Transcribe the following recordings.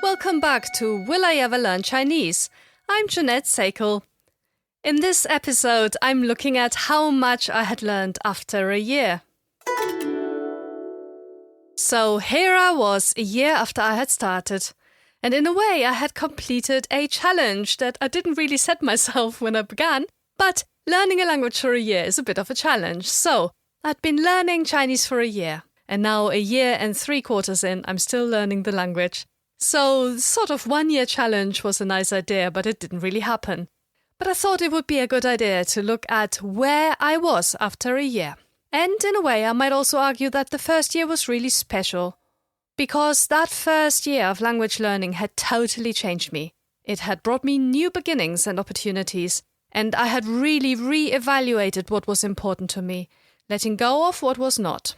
Welcome back to Will I Ever Learn Chinese? I'm Jeanette Sakel. In this episode, I'm looking at how much I had learned after a year. So here I was a year after I had started. And in a way, I had completed a challenge that I didn't really set myself when I began. But learning a language for a year is a bit of a challenge. So I'd been learning Chinese for a year. And now a year and 3/4 in, I'm still learning the language. So sort of 1-year challenge was a nice idea, but it didn't really happen. But I thought it would be a good idea to look at where I was after a year. And in a way, I might also argue that the first year was really special. Because that first year of language learning had totally changed me. It had brought me new beginnings and opportunities. And I had really re-evaluated what was important to me, letting go of what was not.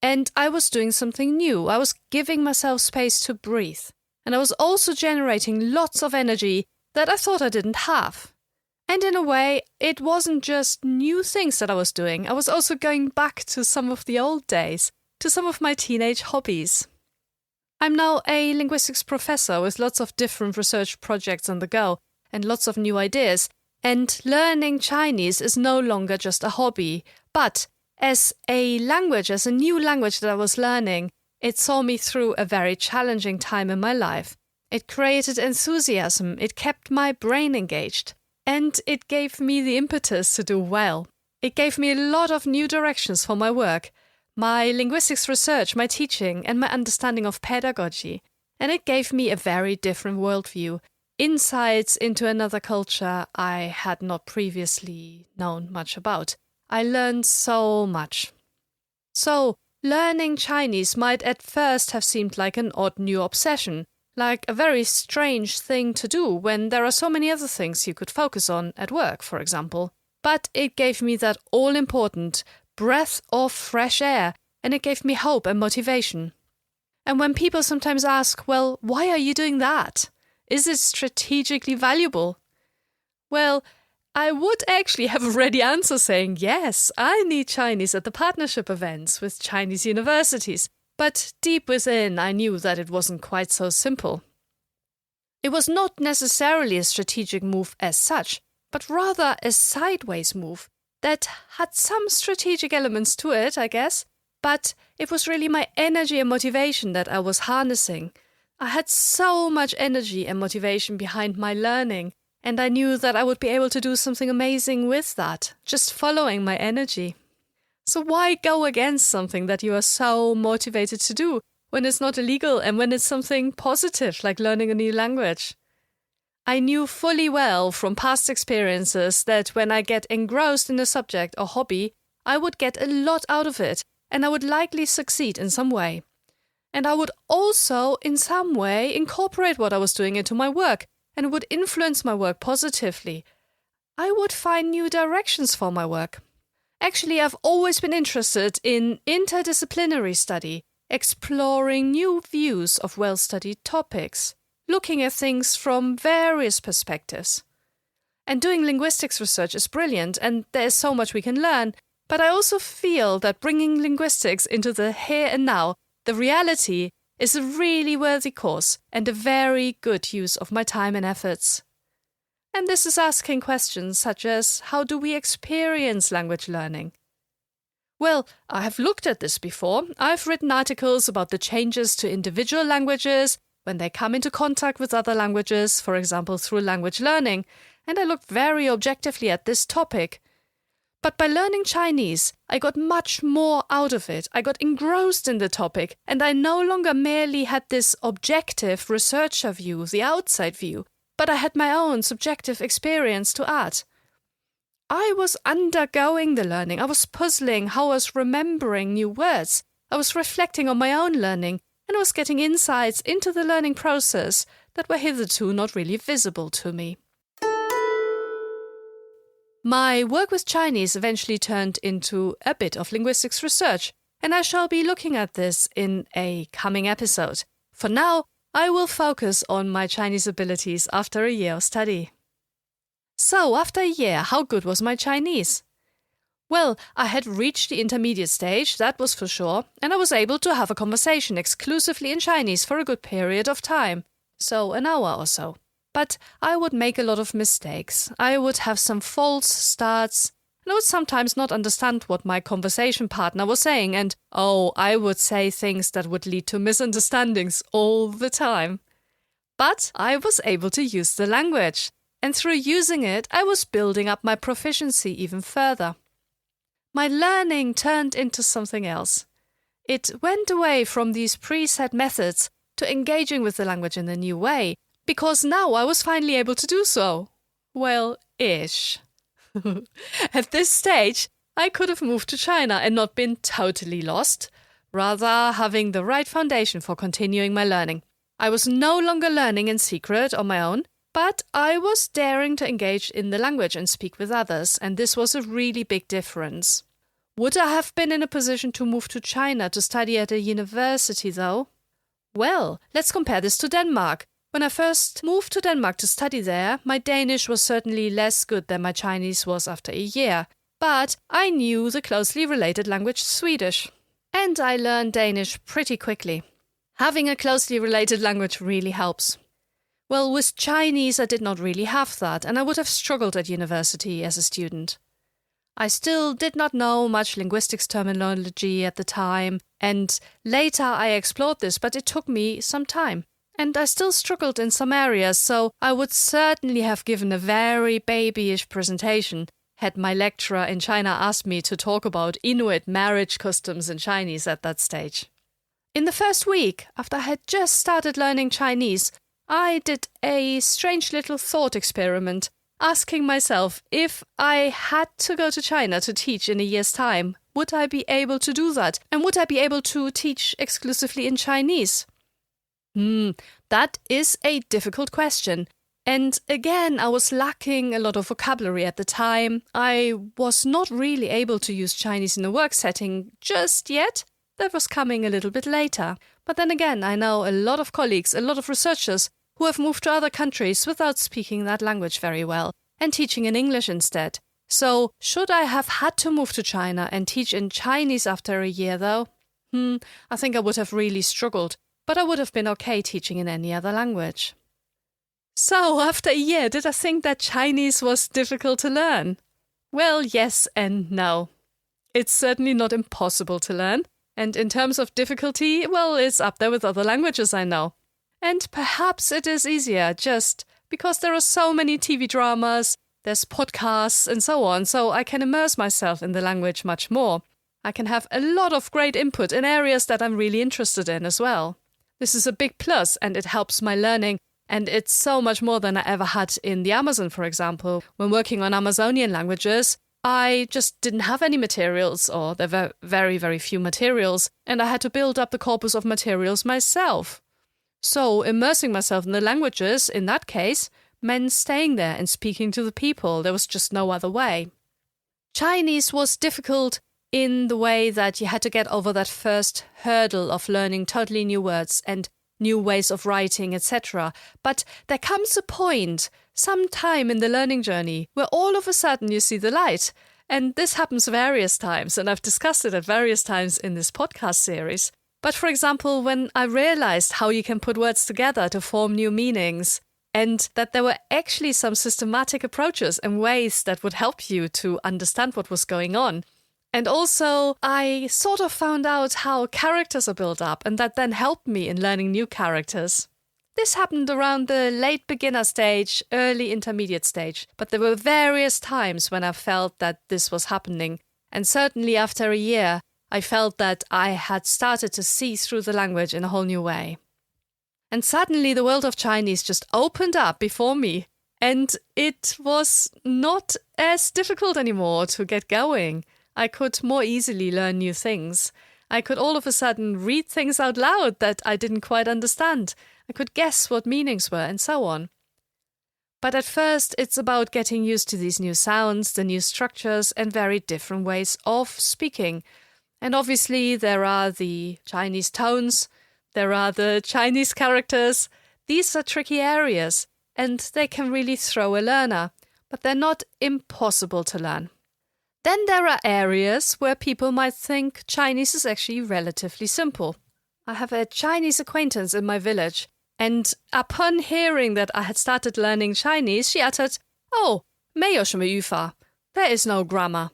And I was doing something new. I was giving myself space to breathe. And I was also generating lots of energy that I thought I didn't have. And in a way, it wasn't just new things that I was doing. I was also going back to some of the old days, to some of my teenage hobbies. I'm now a linguistics professor with lots of different research projects on the go and lots of new ideas. And learning Chinese is no longer just a hobby, but as a language, as a new language that I was learning, it saw me through a very challenging time in my life. It created enthusiasm, it kept my brain engaged, and it gave me the impetus to do well. It gave me a lot of new directions for my work, my linguistics research, my teaching, and my understanding of pedagogy. And it gave me a very different worldview, insights into another culture I had not previously known much about. I learned so much. So, learning Chinese might at first have seemed like an odd new obsession, like a very strange thing to do when there are so many other things you could focus on at work, for example. But it gave me that all-important breath of fresh air, and it gave me hope and motivation. And when people sometimes ask, well, why are you doing that? Is it strategically valuable? Well, I would actually have a ready answer saying, yes, I need Chinese at the partnership events with Chinese universities. But deep within, I knew that it wasn't quite so simple. It was not necessarily a strategic move as such, but rather a sideways move that had some strategic elements to it, I guess. But it was really my energy and motivation that I was harnessing. I had so much energy and motivation behind my learning. And I knew that I would be able to do something amazing with that, just following my energy. So why go against something that you are so motivated to do when it's not illegal and when it's something positive like learning a new language? I knew fully well from past experiences that when I get engrossed in a subject or hobby, I would get a lot out of it and I would likely succeed in some way. And I would also in some way incorporate what I was doing into my work. And it would influence my work positively. I would find new directions for my work. Actually, I've always been interested in interdisciplinary study, exploring new views of well-studied topics, looking at things from various perspectives. And doing linguistics research is brilliant, and there is so much we can learn, but I also feel that bringing linguistics into the here and now, the reality, is a really worthy course and a very good use of my time and efforts. And this is asking questions such as, how do we experience language learning? Well, I have looked at this before. I've written articles about the changes to individual languages when they come into contact with other languages, for example through language learning, and I looked very objectively at this topic. But by learning Chinese, I got much more out of it. I got engrossed in the topic, and I no longer merely had this objective researcher view, the outside view, but I had my own subjective experience to add. I was undergoing the learning. I was puzzling how I was remembering new words. I was reflecting on my own learning, and I was getting insights into the learning process that were hitherto not really visible to me. My work with Chinese eventually turned into a bit of linguistics research, and I shall be looking at this in a coming episode. For now, I will focus on my Chinese abilities after a year of study. So, after a year, how good was my Chinese? Well, I had reached the intermediate stage, that was for sure, and I was able to have a conversation exclusively in Chinese for a good period of time. so an hour or so. But I would make a lot of mistakes. I would have some false starts, and I would sometimes not understand what my conversation partner was saying, and I would say things that would lead to misunderstandings all the time. But I was able to use the language, and through using it, I was building up my proficiency even further. My learning turned into something else. It went away from these preset methods to engaging with the language in a new way, because now I was finally able to do so. Well, ish. At this stage, I could have moved to China and not been totally lost, rather having the right foundation for continuing my learning. I was no longer learning in secret on my own, but I was daring to engage in the language and speak with others, and this was a really big difference. Would I have been in a position to move to China to study at a university, though? Well, let's compare this to Denmark. When I first moved to Denmark to study there, my Danish was certainly less good than my Chinese was after a year, but I knew the closely related language Swedish. And I learned Danish pretty quickly. Having a closely related language really helps. Well, with Chinese I did not really have that, and I would have struggled at university as a student. I still did not know much linguistics terminology at the time, and later I explored this, but it took me some time. And I still struggled in some areas, so I would certainly have given a very babyish presentation had my lecturer in China asked me to talk about Inuit marriage customs in Chinese at that stage. In the first week, after I had just started learning Chinese, I did a strange little thought experiment, asking myself if I had to go to China to teach in a year's time, would I be able to do that? And would I be able to teach exclusively in Chinese? That is a difficult question. And again, I was lacking a lot of vocabulary at the time. I was not really able to use Chinese in a work setting just yet. That was coming a little bit later. But then again, I know a lot of colleagues, a lot of researchers who have moved to other countries without speaking that language very well and teaching in English instead. So, should I have had to move to China and teach in Chinese after a year though? I think I would have really struggled. But I would have been okay teaching in any other language. So, after a year, did I think that Chinese was difficult to learn? Well, yes and no. It's certainly not impossible to learn, and in terms of difficulty, well, it's up there with other languages I know. And perhaps it is easier just because there are so many TV dramas, there's podcasts and so on, so I can immerse myself in the language much more. I can have a lot of great input in areas that I'm really interested in as well. This is a big plus, and it helps my learning, and it's so much more than I ever had in the Amazon, for example. When working on Amazonian languages, I just didn't have any materials, or there were very, very few materials, and I had to build up the corpus of materials myself. So immersing myself in the languages, in that case, meant staying there and speaking to the people. There was just no other way. Chinese was difficult in the way that you had to get over that first hurdle of learning totally new words and new ways of writing, etc. But there comes a point, sometime in the learning journey, where all of a sudden you see the light. And this happens various times, and I've discussed it at various times in this podcast series. But for example, when I realized how you can put words together to form new meanings, and that there were actually some systematic approaches and ways that would help you to understand what was going on. And also, I sort of found out how characters are built up, and that then helped me in learning new characters. This happened around the late beginner stage, early intermediate stage, but there were various times when I felt that this was happening. And certainly after a year, I felt that I had started to see through the language in a whole new way. And suddenly the world of Chinese just opened up before me, and it was not as difficult anymore to get going. I could more easily learn new things. I could all of a sudden read things out loud that I didn't quite understand. I could guess what meanings were and so on. But at first, it's about getting used to these new sounds, the new structures, and very different ways of speaking. And obviously, there are the Chinese tones, there are the Chinese characters. These are tricky areas, and they can really throw a learner, but they're not impossible to learn. Then there are areas where people might think Chinese is actually relatively simple. I have a Chinese acquaintance in my village, And upon hearing that I had started learning Chinese, she uttered, "Oh, 没有什么语法. There is no grammar."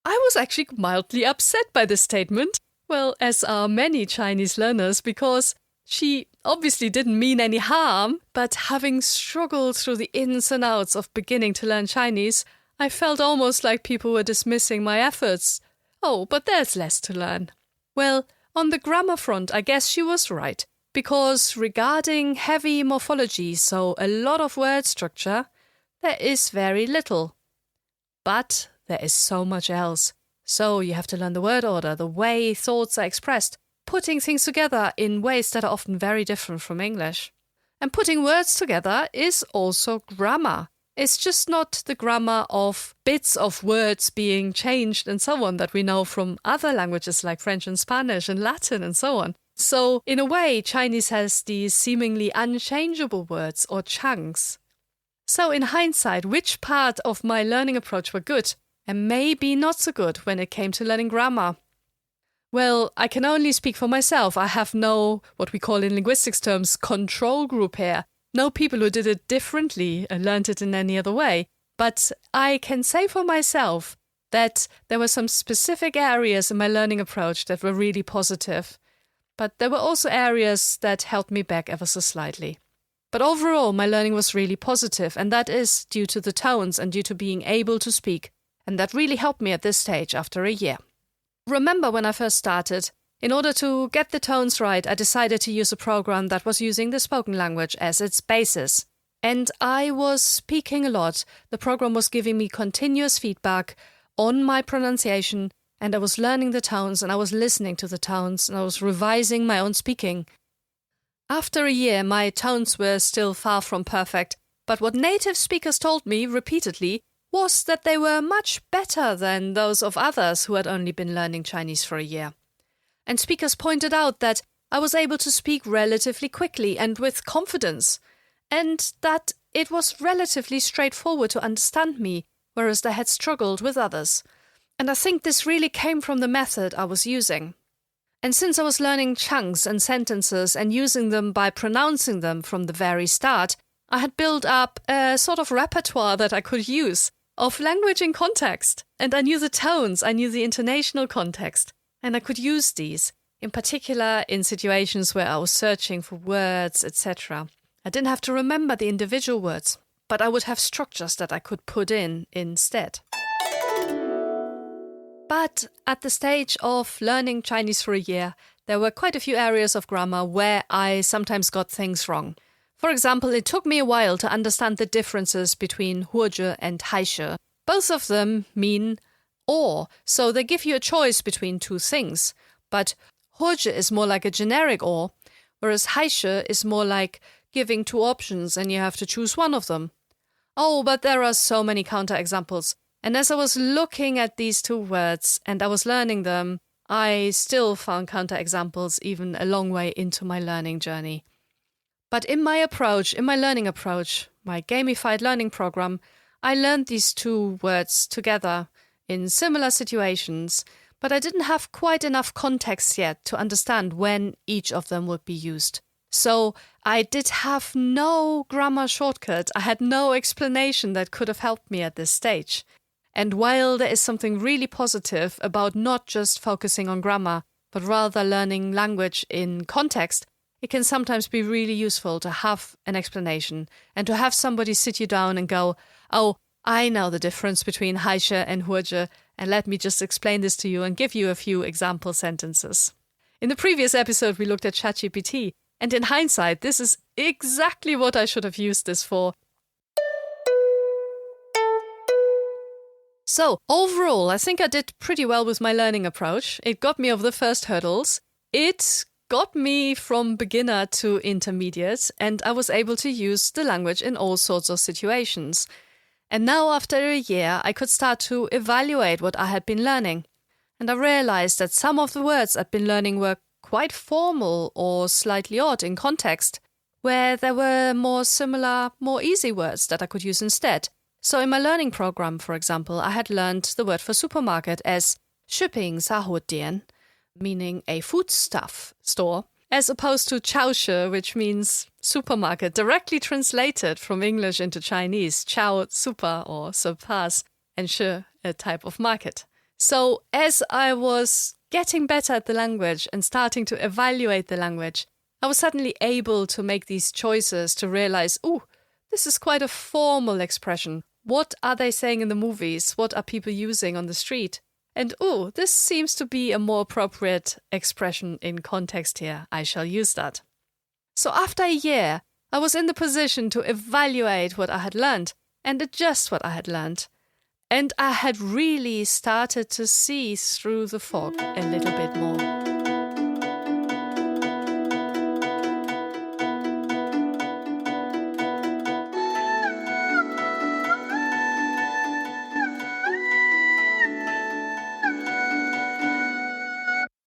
I was actually mildly upset by this statement, well, as are many Chinese learners, because she obviously didn't mean any harm, but having struggled through the ins and outs of beginning to learn Chinese, I felt almost like people were dismissing my efforts. Oh, but there's less to learn. Well, on the grammar front, I guess she was right, because regarding heavy morphology, so a lot of word structure, there is very little. But there is so much else. So you have to learn the word order, the way thoughts are expressed, putting things together in ways that are often very different from English. And putting words together is also grammar. It's just not the grammar of bits of words being changed and so on that we know from other languages like French and Spanish and Latin and so on. So in a way, Chinese has these seemingly unchangeable words or chunks. So in hindsight, which part of my learning approach were good and maybe not so good when it came to learning grammar? Well, I can only speak for myself. I have no, what we call in linguistics terms, control group here. No people who did it differently and learned it in any other way. But I can say for myself that there were some specific areas in my learning approach that were really positive. But there were also areas that held me back ever so slightly. But overall, my learning was really positive, and that is due to the tones and due to being able to speak. And that really helped me at this stage after a year. Remember when I first started, in order to get the tones right, I decided to use a program that was using the spoken language as its basis. And I was speaking a lot. The program was giving me continuous feedback on my pronunciation, and I was learning the tones, and I was listening to the tones, and I was revising my own speaking. After a year, my tones were still far from perfect, but what native speakers told me repeatedly was that they were much better than those of others who had only been learning Chinese for a year. And speakers pointed out that I was able to speak relatively quickly and with confidence, and that it was relatively straightforward to understand me, whereas they had struggled with others. And I think this really came from the method I was using. And since I was learning chunks and sentences and using them by pronouncing them from the very start, I had built up a sort of repertoire that I could use of language in context. And I knew the tones, I knew the intonational context, and I could use these, in particular in situations where I was searching for words, etc. I didn't have to remember the individual words, but I would have structures that I could put in instead. But at the stage of learning Chinese for a year, there were quite a few areas of grammar where I sometimes got things wrong. For example, it took me a while to understand the differences between 或者 and 还是. Both of them mean or, so they give you a choice between two things. But 或者 is more like a generic or, whereas 还是 is more like giving two options and you have to choose one of them. Oh, but there are so many counterexamples. And as I was looking at these two words and I was learning them, I still found counterexamples even a long way into my learning journey. But in my learning approach, my gamified learning program, I learned these two words together in similar situations, but I didn't have quite enough context yet to understand when each of them would be used. So I did have no grammar shortcut. I had no explanation that could have helped me at this stage. And while there is something really positive about not just focusing on grammar, but rather learning language in context, it can sometimes be really useful to have an explanation and to have somebody sit you down and go, oh, I know the difference between 还是 and 或者, and let me just explain this to you and give you a few example sentences. In the previous episode, we looked at ChatGPT, and in hindsight, this is exactly what I should have used this for. So, overall, I think I did pretty well with my learning approach. It got me over the first hurdles. It got me from beginner to intermediate, and I was able to use the language in all sorts of situations. And now, after a year, I could start to evaluate what I had been learning. And I realized that some of the words I'd been learning were quite formal or slightly odd in context, where there were more similar, more easy words that I could use instead. So in my learning program, for example, I had learned the word for supermarket as 食品杂货店, meaning a foodstuff store. as opposed to 超市, which means supermarket, directly translated from English into Chinese. 超 super or surpass, and 市 a type of market. So as I was getting better at the language and starting to evaluate the language, I was suddenly able to make these choices to realize, this is quite a formal expression. What are they saying in the movies? What are people using on the street? And this seems to be a more appropriate expression in context here. I shall use that. So after a year, I was in the position to evaluate what I had learned and adjust what I had learned. And I had really started to see through the fog a little bit more.